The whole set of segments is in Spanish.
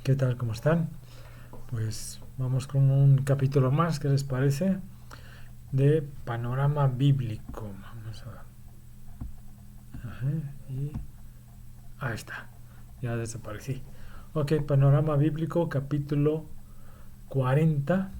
¿Qué tal? ¿Cómo están? Pues vamos con un capítulo más, ¿qué les parece? De panorama bíblico. Vamos a... Ajá, y ahí está, ya desaparecí. Ok, panorama bíblico, capítulo 40,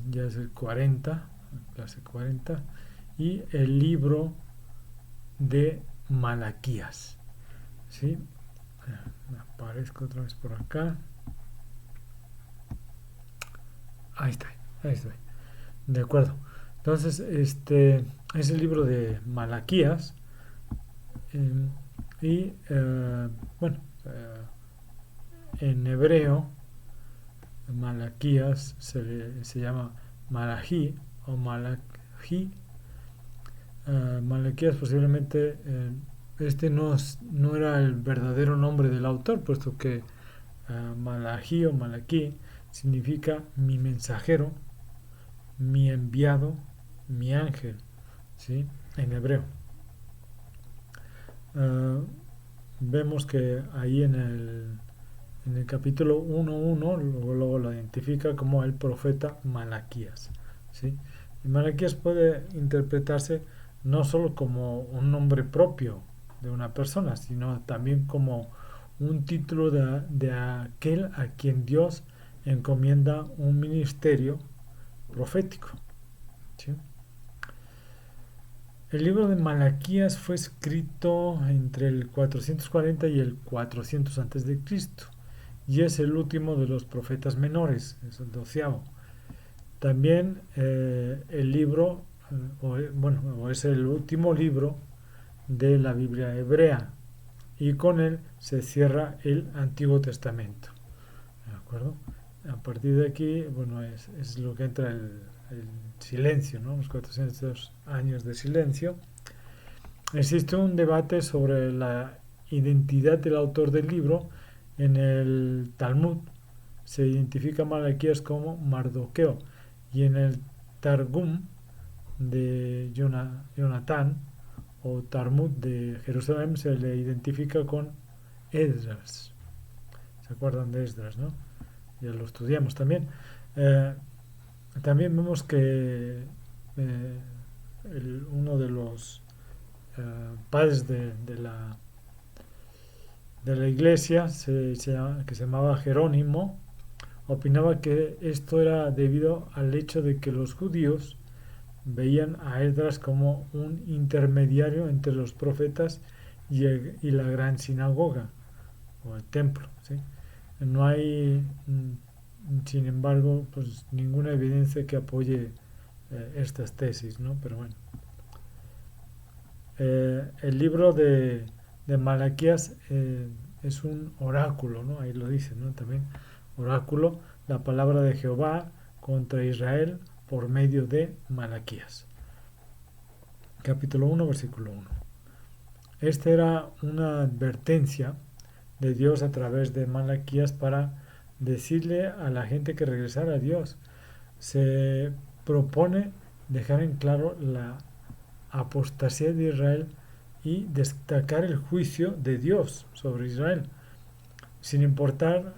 ya es el 40, clase 40, y el libro de Malaquías. ¿Sí? Aparezco otra vez por acá. Ahí está, ahí estoy. De acuerdo. Entonces, este es el libro de Malaquías. eh, y bueno, en hebreo, Malaquías se llama Malají o Malají. Malaquías posiblemente este no era el verdadero nombre del autor, puesto que Malají o Malaquí significa mi mensajero, mi enviado, mi ángel, ¿sí? En hebreo. Uh, Vemos que ahí en el capítulo 1.1 luego lo identifica como el profeta Malaquías, ¿sí? Y Malaquías puede interpretarse no solo como un nombre propio de una persona, sino también como un título de aquel a quien Dios encomienda un ministerio profético, ¿sí? El libro de Malaquías fue escrito entre el 440 y el 400 a.C. y es el último de los profetas menores, es el 12º. También el libro, o es el último libro de la Biblia hebrea y con él se cierra el Antiguo Testamento. ¿De acuerdo? A partir de aquí, bueno, es lo que entra el silencio, ¿no? Los 400 años de silencio. Existe un debate sobre la identidad del autor del libro. En el Talmud se identifica a Malaquías como Mardoqueo y en el Targum de Jonatán o Talmud de Jerusalén se le identifica con Esdras. ¿Se acuerdan de Esdras, no? Ya lo estudiamos también. Eh, También vemos que uno de los padres de la iglesia, que se llamaba Jerónimo, opinaba que esto era debido al hecho de que los judíos veían a Esdras como un intermediario entre los profetas y la gran sinagoga o el templo, ¿sí? No hay, sin embargo, pues ninguna evidencia que apoye estas tesis, ¿no? Pero bueno. El libro de Malaquías es un oráculo, ¿no? Ahí lo dice, ¿no? También oráculo, la palabra de Jehová contra Israel por medio de Malaquías. Capítulo 1, versículo 1. Esta era una advertencia de Dios a través de Malaquías para decirle a la gente que regresara a Dios. Se propone dejar en claro la apostasía de Israel y destacar el juicio de Dios sobre Israel, sin importar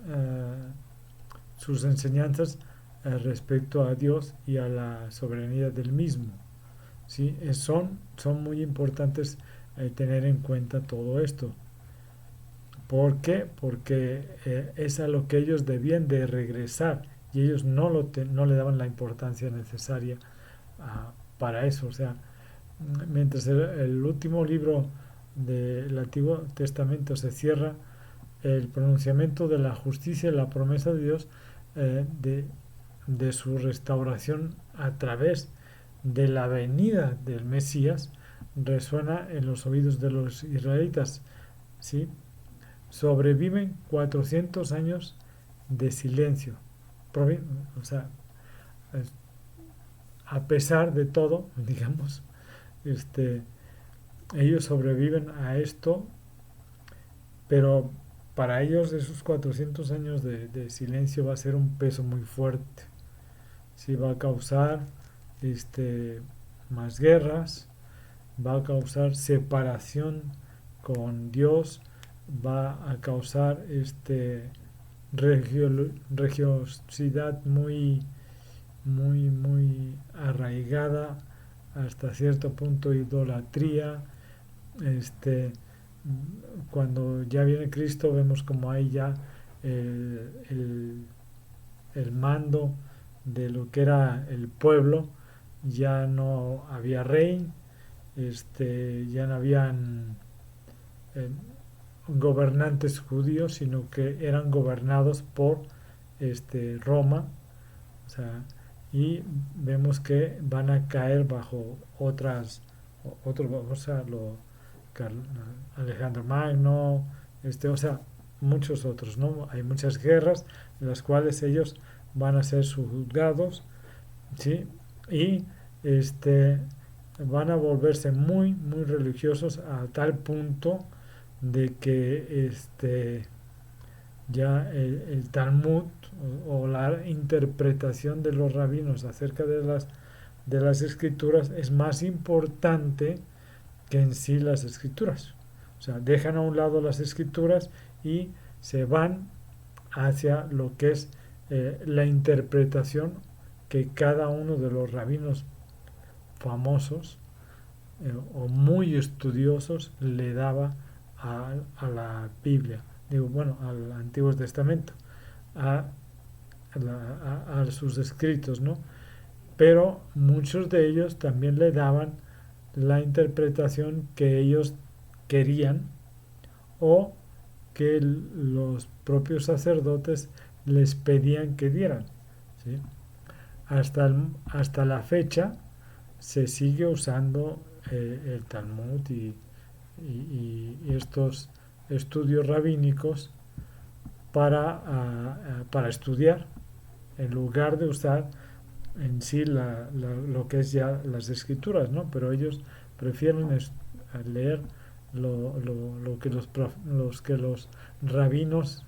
sus enseñanzas respecto a Dios y a la soberanía del mismo. ¿Sí? Son muy importantes tener en cuenta todo esto. ¿Por qué? Porque es a lo que ellos debían de regresar y ellos no le daban la importancia necesaria para eso. O sea, mientras el último libro del Antiguo Testamento se cierra, el pronunciamiento de la justicia y la promesa de Dios de su restauración a través de la venida del Mesías resuena en los oídos de los israelitas, ¿sí? Sobreviven 400 años de silencio. O sea, a pesar de todo, digamos, este, ellos sobreviven a esto, pero para ellos esos 400 años de silencio va a ser un peso muy fuerte. Sí, va a causar más guerras, va a causar separación con Dios, va a causar religiosidad muy arraigada, hasta cierto punto idolatría. Este, Cuando ya viene Cristo vemos como hay ya el, el, el mando de lo que era el pueblo, ya no había rey, ya no habían eh, gobernantes judíos, sino que eran gobernados por Roma, o sea, y vemos que van a caer bajo otros, o sea, Alejandro Magno, o sea, muchos otros, ¿no? Hay muchas guerras en las cuales ellos van a ser juzgados, ¿sí? Y este, van a volverse muy religiosos a tal punto de que ya el Talmud o la interpretación de los rabinos acerca de las escrituras es más importante que en sí las escrituras. O sea, dejan a un lado las escrituras y se van hacia lo que es la interpretación que cada uno de los rabinos famosos o muy estudiosos le daba a la Biblia, digo, bueno, al Antiguo Testamento, a, a sus escritos, ¿no? Pero muchos de ellos también le daban la interpretación que ellos querían o que los propios sacerdotes les pedían que dieran, ¿sí? Hasta la fecha se sigue usando el Talmud y estos estudios rabínicos para estudiar, en lugar de usar en sí lo que es ya las escrituras, ¿no? Pero ellos prefieren leer lo que los rabinos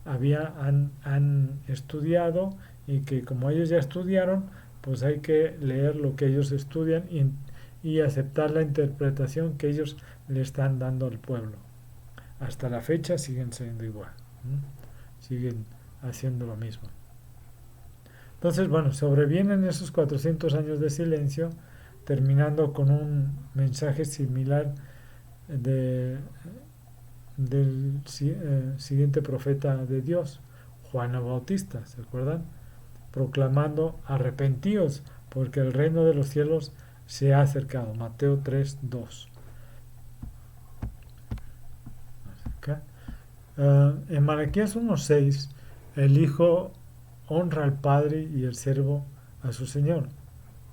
han estudiado, y que como ellos ya estudiaron, pues hay que leer lo que ellos estudian y aceptar la interpretación que ellos le están dando al pueblo. Hasta la fecha siguen siendo igual, ¿no? Siguen haciendo lo mismo. Entonces, bueno, sobrevienen esos 400 años de silencio, terminando con un mensaje similar de, del siguiente profeta de Dios, Juan el Bautista, ¿se acuerdan? Proclamando: arrepentíos, porque el reino de los cielos se ha acercado. Mateo 3:2. En Malaquías 1:6, el Hijo honra al Padre y el siervo a su Señor.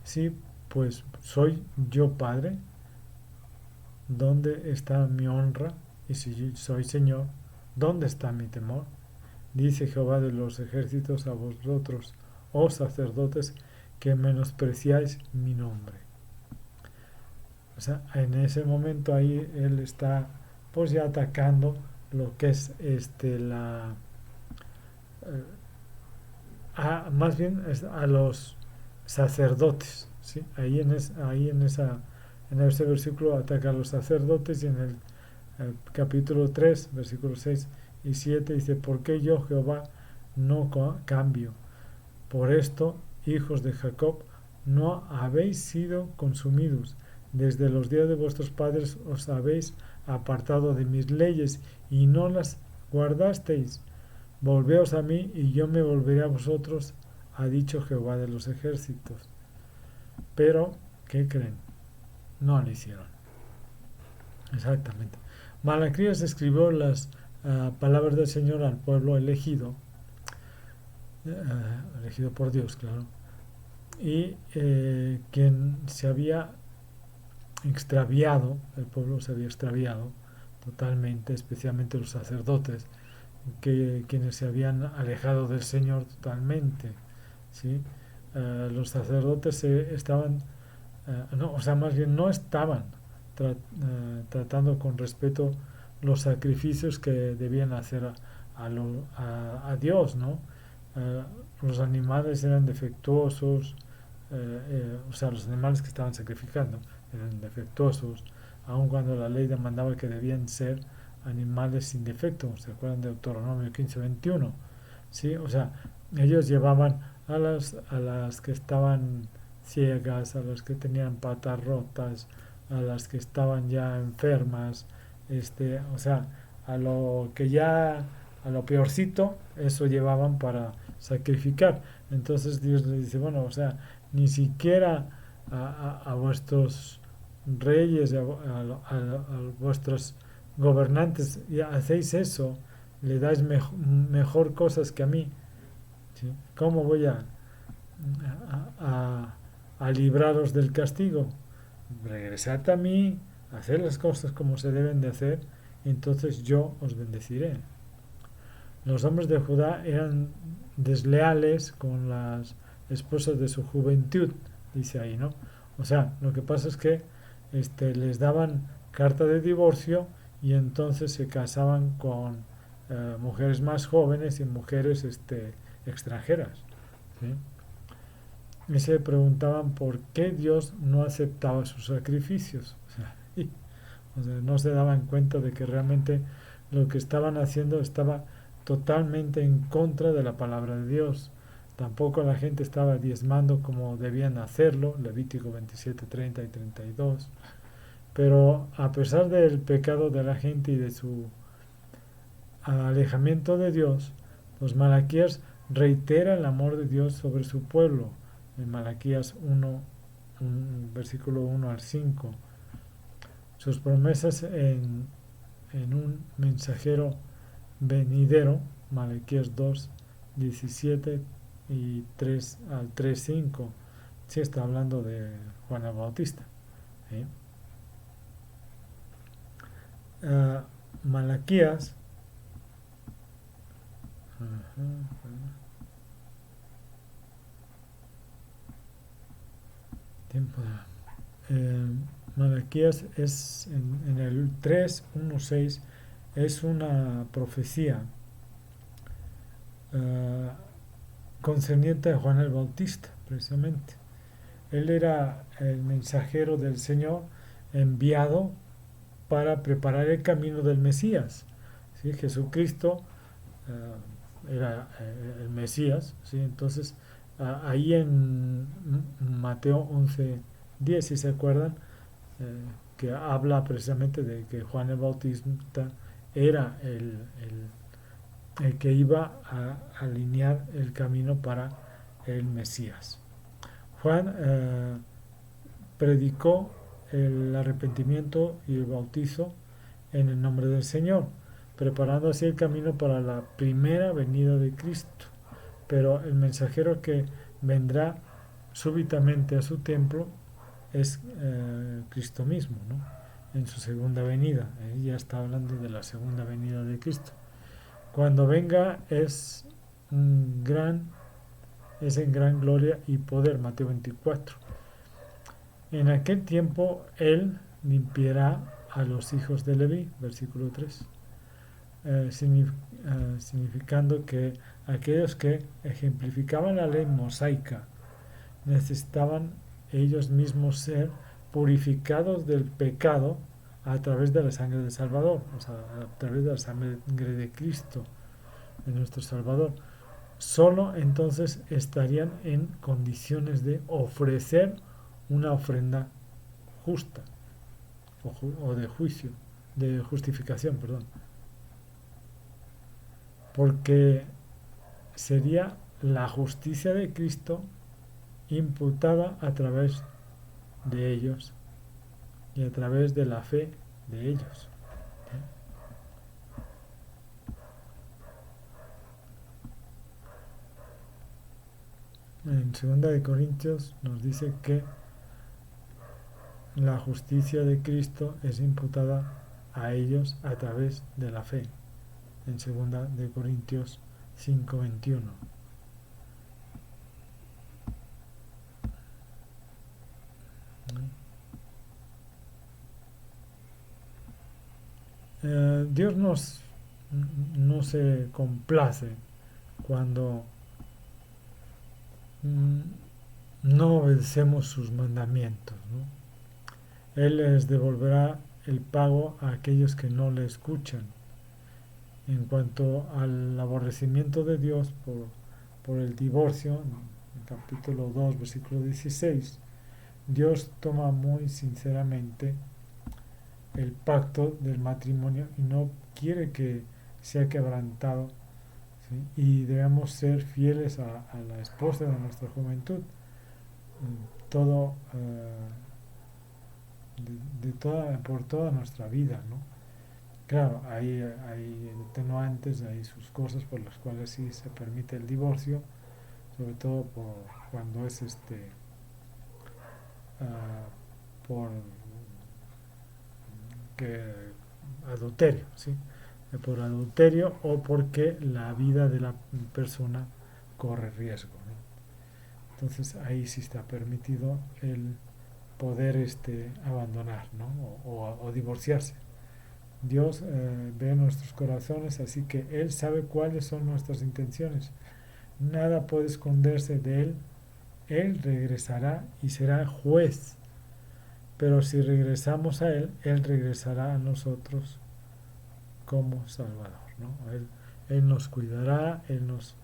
Sí, pues soy yo Padre, ¿dónde está mi honra? Y si soy Señor, ¿dónde está mi temor? Dice Jehová de los ejércitos a vosotros, oh sacerdotes, que menospreciáis mi nombre. O sea, en ese momento ahí él está pues ya atacando lo que es eh, más bien a los sacerdotes, ¿sí? Ahí en ese versículo ataca a los sacerdotes, y en el capítulo 3 versículos 6 y 7 dice: ¿por qué yo, Jehová, no cambio? Por esto, hijos de Jacob, no habéis sido consumidos. Desde los días de vuestros padres os habéis apartado de mis leyes y no las guardasteis. Volveos a mí y yo me volveré a vosotros, ha dicho Jehová de los ejércitos. Pero, ¿qué creen? No lo hicieron. Exactamente. Malaquías escribió las palabras del Señor al pueblo elegido, elegido por Dios, claro, y quien se había extraviado, el pueblo se había extraviado totalmente, especialmente los sacerdotes, quienes se habían alejado del Señor totalmente, ¿sí? Los sacerdotes estaban, no, o sea, más bien no estaban tratando con respeto los sacrificios que debían hacer a Dios, ¿no? Los animales eran defectuosos, o sea, los animales que estaban sacrificando eran defectuosos, aun cuando la ley demandaba que debían ser animales sin defecto. ¿Se acuerdan de Deuteronomio 15:21? ¿sí? O sea, ellos llevaban a las que estaban ciegas, a las que tenían patas rotas, a las que estaban ya enfermas, o sea, a lo que ya, a lo peorcito, eso llevaban para sacrificar. Entonces Dios le dice, bueno, o sea, ni siquiera a vuestros reyes, a vuestros gobernantes, y hacéis eso, le dais mejor cosas que a mí. ¿Sí? ¿Cómo voy a libraros del castigo? Regresad a mí, haced las cosas como se deben de hacer, y entonces yo os bendeciré. Los hombres de Judá eran desleales con las esposas de su juventud, dice ahí, ¿no? O sea, lo que pasa es que les daban carta de divorcio y entonces se casaban con mujeres más jóvenes y mujeres extranjeras. ¿Sí? Y se preguntaban por qué Dios no aceptaba sus sacrificios. O sea, no se daban cuenta de que realmente lo que estaban haciendo estaba totalmente en contra de la palabra de Dios. Tampoco la gente estaba diezmando como debían hacerlo, Levítico 27, 30 y 32. Pero a pesar del pecado de la gente y de su alejamiento de Dios, pues Malaquías reitera el amor de Dios sobre su pueblo. En Malaquías 1, versículo 1 al 5. Sus promesas en un mensajero venidero, Malaquías 2, 17 y 3 al 3, 5. Sí está hablando de Juan el Bautista. ¿Sí? Uh, Malaquías, tiempo eh, Malaquías es en el 3, 1, 6, es una profecía uh, concerniente a Juan el Bautista, precisamente. Él era el mensajero del Señor enviado para preparar el camino del Mesías. ¿Sí? Jesucristo era el Mesías. ¿Sí? Entonces, ahí en Mateo 11, 10, si se acuerdan, que habla precisamente de que Juan el Bautista era el que iba a alinear el camino para el Mesías. Juan predicó el arrepentimiento y el bautizo en el nombre del Señor, preparando así el camino para la primera venida de Cristo. Pero el mensajero que vendrá súbitamente a su templo es Cristo mismo, ¿no? En su segunda venida. Ya está hablando de la segunda venida de Cristo. Cuando venga es en gran gloria y poder, Mateo 24. En aquel tiempo él limpiará a los hijos de Leví, versículo 3, significando que aquellos que ejemplificaban la ley mosaica necesitaban ellos mismos ser purificados del pecado a través de la sangre del Salvador, o sea, a través de la sangre de Cristo, de nuestro Salvador. Solo entonces estarían en condiciones de ofrecer una ofrenda justa o de juicio, de justificación, perdón, porque sería la justicia de Cristo imputada a través de ellos y a través de la fe de ellos. En 2 Corintios nos dice que la justicia de Cristo es imputada a ellos a través de la fe. En 2 Corintios 5:21. Dios no se complace cuando no obedecemos sus mandamientos, ¿no? Él les devolverá el pago a aquellos que no le escuchan. En cuanto al aborrecimiento de Dios por el divorcio, en el capítulo 2, versículo 16, Dios toma muy sinceramente el pacto del matrimonio y no quiere que sea quebrantado, ¿sí? Y debemos ser fieles a la esposa de nuestra juventud, todo, por toda nuestra vida, ¿no? Claro, hay atenuantes, hay sus cosas por las cuales sí se permite el divorcio, sobre todo cuando es ah, por que adulterio, ¿sí? Por adulterio o porque la vida de la persona corre riesgo, ¿no? Entonces ahí sí está permitido el poder abandonar, ¿no? O divorciarse. Dios ve nuestros corazones, así que Él sabe cuáles son nuestras intenciones. Nada puede esconderse de Él. Él regresará y será juez. Pero si regresamos a Él, Él regresará a nosotros como Salvador, ¿no? Él nos cuidará, Él nos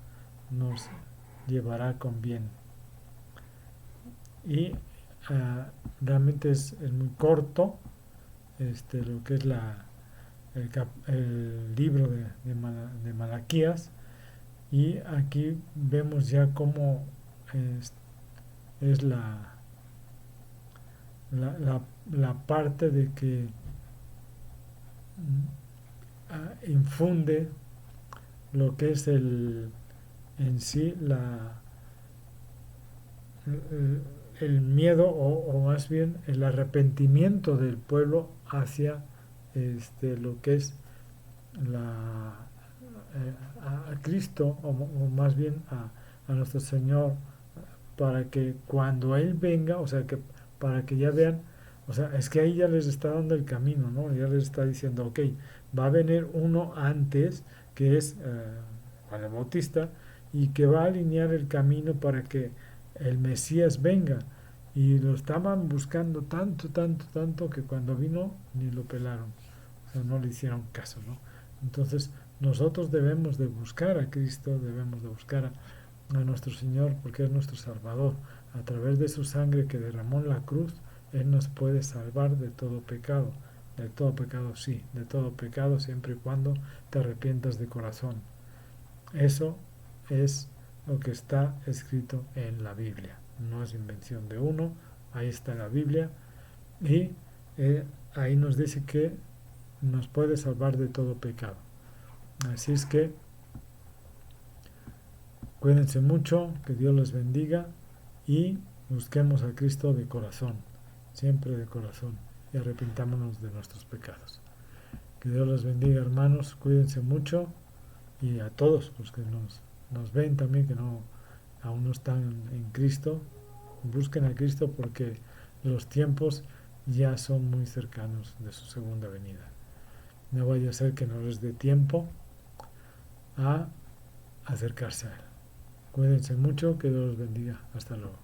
llevará con bien. Y realmente es muy corto lo que es el libro de Malaquías, y aquí vemos ya cómo es la parte de que infunde lo que es en sí el miedo o más bien el arrepentimiento del pueblo hacia lo que es la, a Cristo o más bien a nuestro Señor, para que cuando Él venga, o sea, que para que ya vean, o sea, es que ahí ya les está dando el camino, ¿no? Ya les está diciendo, ok, va a venir uno antes, que es Juan el Bautista, y que va a alinear el camino para que el Mesías venga. Y lo estaban buscando tanto, tanto, tanto, que cuando vino ni lo pelaron, o sea, no le hicieron caso, ¿no? Entonces, nosotros debemos de buscar a Cristo, debemos de buscar a nuestro Señor, porque es nuestro Salvador. A través de su sangre que derramó en la cruz, Él nos puede salvar de todo pecado. De todo pecado, sí, de todo pecado, siempre y cuando te arrepientas de corazón. Eso es lo que está escrito en la Biblia. No es invención de uno, ahí está la Biblia, y ahí nos dice que nos puede salvar de todo pecado. Así es que cuídense mucho, que Dios los bendiga y busquemos a Cristo de corazón, siempre de corazón, y arrepintámonos de nuestros pecados. Que Dios los bendiga, hermanos, cuídense mucho, y a todos los que nos ven también, que aún no están en Cristo, busquen a Cristo, porque los tiempos ya son muy cercanos de su segunda venida. No vaya a ser que no les dé tiempo a acercarse a Él. Cuídense mucho, que Dios los bendiga. Hasta luego.